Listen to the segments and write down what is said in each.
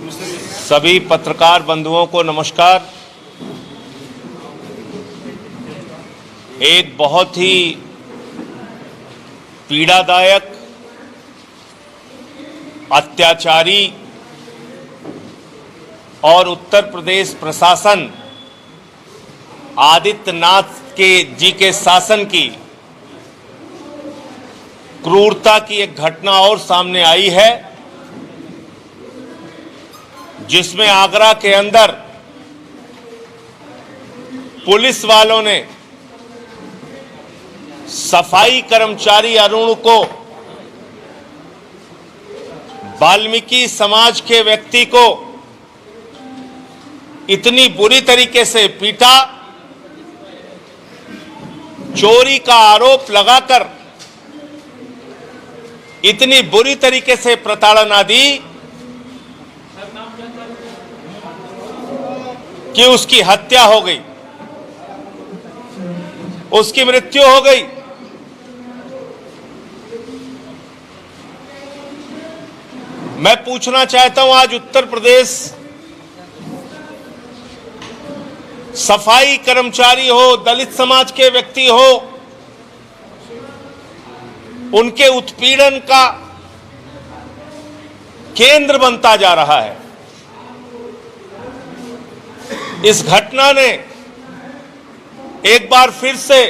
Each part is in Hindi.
सभी पत्रकार बंधुओं को नमस्कार। एक बहुत ही पीड़ादायक, अत्याचारी और उत्तर प्रदेश प्रशासन आदित्यनाथ जी के शासन की क्रूरता की एक घटना और सामने आई है, जिसमें आगरा के अंदर पुलिस वालों ने सफाई कर्मचारी अरुण को, वाल्मीकि समाज के व्यक्ति को इतनी बुरी तरीके से पीटा, चोरी का आरोप लगाकर इतनी बुरी तरीके से प्रताड़ना दी कि उसकी हत्या हो गई, उसकी मृत्यु हो गई। मैं पूछना चाहता हूं, आज उत्तर प्रदेश सफाई कर्मचारी हो, दलित समाज के व्यक्ति हो, उनके उत्पीड़न का केंद्र बनता जा रहा है। इस घटना ने एक बार फिर से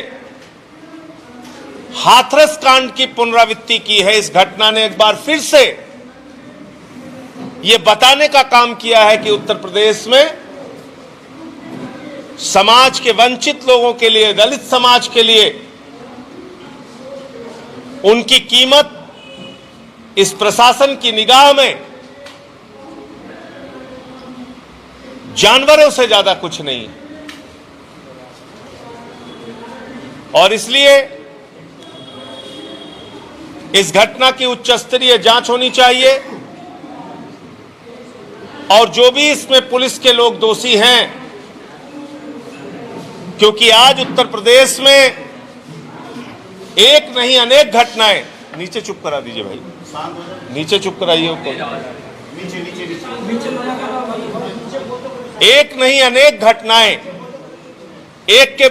हाथरस कांड की पुनरावृत्ति की है। इस घटना ने एक बार फिर से यह बताने का काम किया है कि उत्तर प्रदेश में समाज के वंचित लोगों के लिए, दलित समाज के लिए उनकी कीमत इस प्रशासन की निगाह में जानवरों से ज्यादा कुछ नहीं है। और इसलिए इस घटना की उच्च स्तरीय जांच होनी चाहिए और जो भी इसमें पुलिस के लोग दोषी हैं, क्योंकि आज उत्तर प्रदेश में एक नहीं अनेक घटनाएं, नीचे चुप करा दीजिए भाई, नीचे चुप कराइए, एक नहीं अनेक घटनाएं, एक के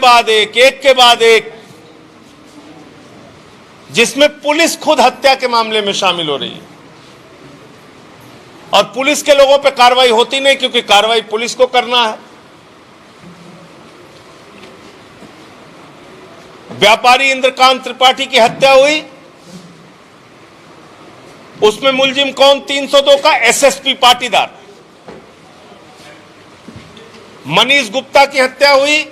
बाद एक, जिसमें पुलिस खुद हत्या के मामले में शामिल हो रही है और पुलिस के लोगों पे कार्रवाई होती नहीं, क्योंकि कार्रवाई पुलिस को करना है। व्यापारी इंद्रकांत त्रिपाठी की हत्या हुई, उसमें मुलजिम कौन? 302 का एसएसपी पाटीदार। मनीष गुप्ता की हत्या हुई,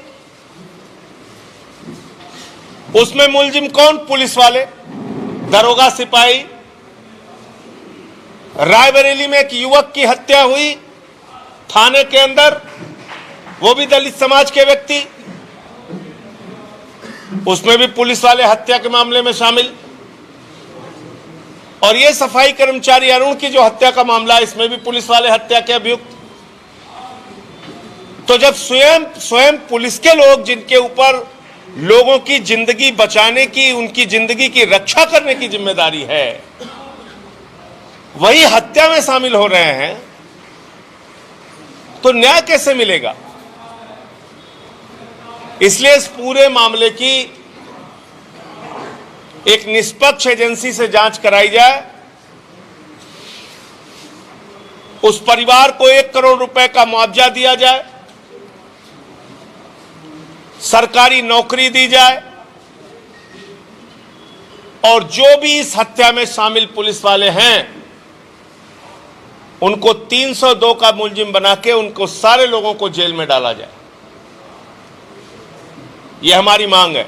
उसमें मुलजिम कौन? पुलिस वाले, दरोगा सिपाही। रायबरेली में एक युवक की हत्या हुई थाने के अंदर, वो भी दलित समाज के व्यक्ति, उसमें भी पुलिस वाले हत्या के मामले में शामिल। और ये सफाई कर्मचारी अरुण की जो हत्या का मामला है, इसमें भी पुलिस वाले हत्या के अभियुक्त। तो जब स्वयं पुलिस के लोग, जिनके ऊपर लोगों की जिंदगी बचाने की, उनकी जिंदगी की रक्षा करने की जिम्मेदारी है, वही हत्या में शामिल हो रहे हैं, तो न्याय कैसे मिलेगा? इसलिए इस पूरे मामले की एक निष्पक्ष एजेंसी से जांच कराई जाए, उस परिवार को 1 करोड़ रुपए का मुआवजा दिया जाए, सरकारी नौकरी दी जाए और जो भी इस हत्या में शामिल पुलिस वाले हैं, उनको 302 का मुलजिम बना के उनको सारे लोगों को जेल में डाला जाए। यह हमारी मांग है।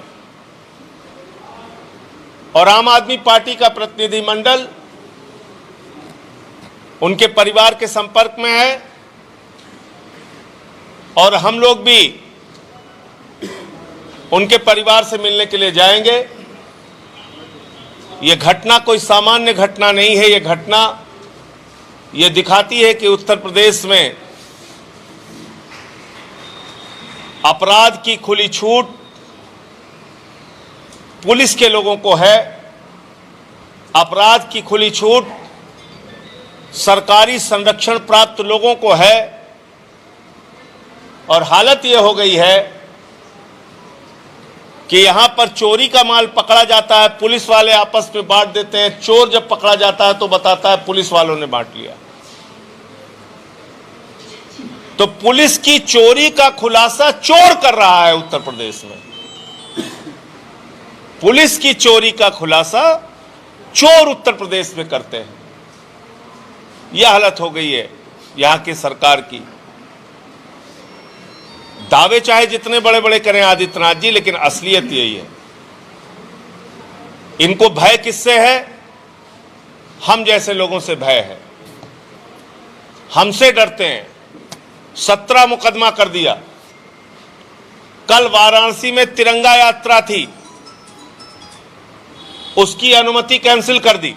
और आम आदमी पार्टी का प्रतिनिधिमंडल उनके परिवार के संपर्क में है और हम लोग भी उनके परिवार से मिलने के लिए जाएंगे। यह घटना कोई सामान्य घटना नहीं है। यह घटना यह दिखाती है कि उत्तर प्रदेश में अपराध की खुली छूट पुलिस के लोगों को है, अपराध की खुली छूट सरकारी संरक्षण प्राप्त लोगों को है, और हालत यह हो गई है कि यहां पर चोरी का माल पकड़ा जाता है, पुलिस वाले आपस में बांट देते हैं। चोर जब पकड़ा जाता है तो बताता है पुलिस वालों ने बांट लिया। तो पुलिस की चोरी का खुलासा चोर कर रहा है उत्तर प्रदेश में। पुलिस की चोरी का खुलासा चोर उत्तर प्रदेश में करते हैं। यह हालत हो गई है यहां की सरकार की। दावे चाहे जितने बड़े बड़े करें आदित्यनाथ जी, लेकिन असलियत यही है। इनको भय किससे है? हम जैसे लोगों से भय है। हमसे डरते हैं। 17 मुकदमा कर दिया। कल वाराणसी में तिरंगा यात्रा थी, उसकी अनुमति कैंसिल कर दी।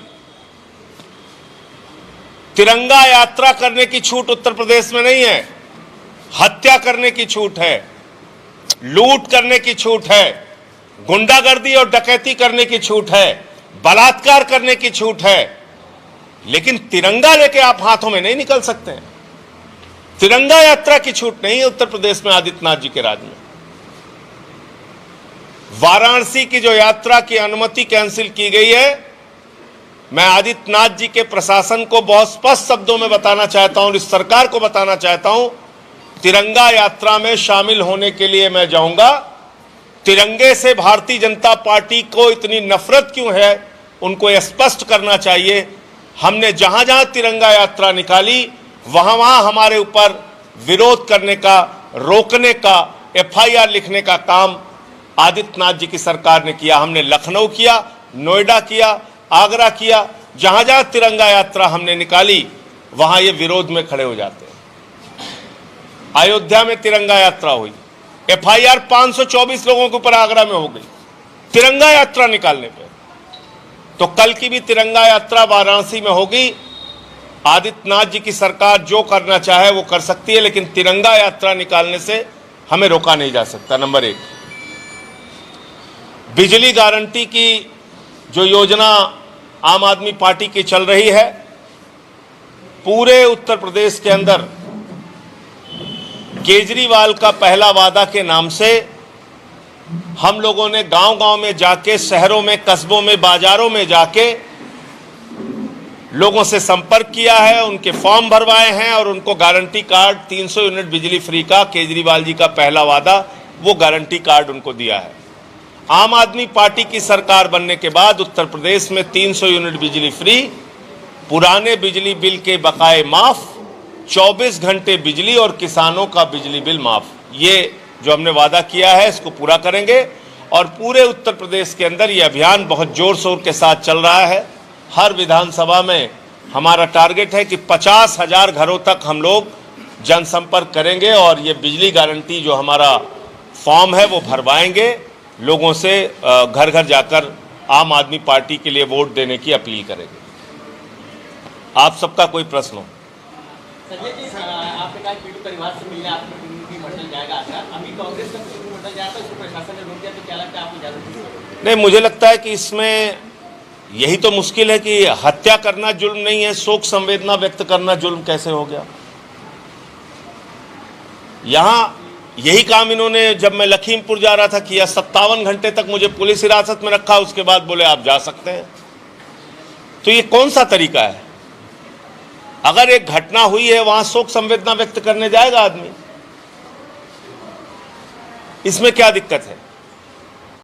तिरंगा यात्रा करने की छूट उत्तर प्रदेश में नहीं है, हत्या करने की छूट है, लूट करने की छूट है, गुंडागर्दी और डकैती करने की छूट है, बलात्कार करने की छूट है। लेकिन तिरंगा लेके आप हाथों में नहीं निकल सकते हैं। तिरंगा यात्रा की छूट नहीं है उत्तर प्रदेश में आदित्यनाथ जी के राज में। वाराणसी की जो यात्रा की अनुमति कैंसिल की गई है, मैं आदित्यनाथ जी के प्रशासन को बहुत स्पष्ट शब्दों में बताना चाहता हूं और इस सरकार को बताना चाहता हूं, तिरंगा यात्रा में शामिल होने के लिए मैं जाऊंगा। तिरंगे से भारतीय जनता पार्टी को इतनी नफरत क्यों है, उनको यह स्पष्ट करना चाहिए। हमने जहां जहां तिरंगा यात्रा निकाली, वहां वहां हमारे ऊपर विरोध करने का, रोकने का, FIR लिखने का काम आदित्यनाथ जी की सरकार ने किया। हमने लखनऊ किया, नोएडा किया, आगरा किया। जहां जहां तिरंगा यात्रा हमने निकाली, वहां ये विरोध में खड़े हो जाते हैं। अयोध्या में तिरंगा यात्रा हुई, FIR 524 लोगों के ऊपर आगरा में हो गई तिरंगा यात्रा निकालने पे। तो कल की भी तिरंगा यात्रा वाराणसी में होगी। आदित्यनाथ जी की सरकार जो करना चाहे वो कर सकती है, लेकिन तिरंगा यात्रा निकालने से हमें रोका नहीं जा सकता। नंबर 1, बिजली गारंटी की जो योजना आम आदमी पार्टी की चल रही है, पूरे उत्तर प्रदेश के अंदर केजरीवाल का पहला वादा के नाम से हम लोगों ने गांव-गांव में जाके, शहरों में, कस्बों में, बाजारों में जाके लोगों से संपर्क किया है, उनके फॉर्म भरवाए हैं और उनको गारंटी कार्ड 300 यूनिट बिजली फ्री का, केजरीवाल जी का पहला वादा, वो गारंटी कार्ड उनको दिया है। आम आदमी पार्टी की सरकार बनने के बाद उत्तर प्रदेश में 300 यूनिट बिजली फ्री, पुराने बिजली बिल के बकाए माफ, 24 घंटे बिजली और किसानों का बिजली बिल माफ। ये जो हमने वादा किया है इसको पूरा करेंगे। और पूरे उत्तर प्रदेश के अंदर ये अभियान बहुत जोर शोर के साथ चल रहा है। हर विधानसभा में हमारा टारगेट है कि 50,000 घरों तक हम लोग जनसंपर्क करेंगे और ये बिजली गारंटी जो हमारा फॉर्म है वो भरवाएंगे। लोगों से घर घर जाकर आम आदमी पार्टी के लिए वोट देने की अपील करेंगे। आप सबका कोई प्रश्न हो? संजय जी, आपने कहा पीड़ित परिवार से मिलने आपको प्रतिनिधि मंडल जाएगा। अभी कांग्रेस का प्रतिनिधि मंडल जाता है, उसको प्रशासन ने रोक दिया, तो क्या लगता है आपको ज़्यादा? नहीं, मुझे लगता है कि इसमें यही तो मुश्किल है कि हत्या करना जुल्म नहीं है, शोक संवेदना व्यक्त करना जुल्म कैसे हो गया? यहां यही काम इन्होंने, जब मैं लखीमपुर जा रहा था, किया। 57 घंटे तक मुझे पुलिस हिरासत में रखा, उसके बाद बोले आप जा सकते हैं। तो ये कौन सा तरीका है? अगर एक घटना हुई है वहां शोक संवेदना व्यक्त करने जाएगा आदमी, इसमें क्या दिक्कत है?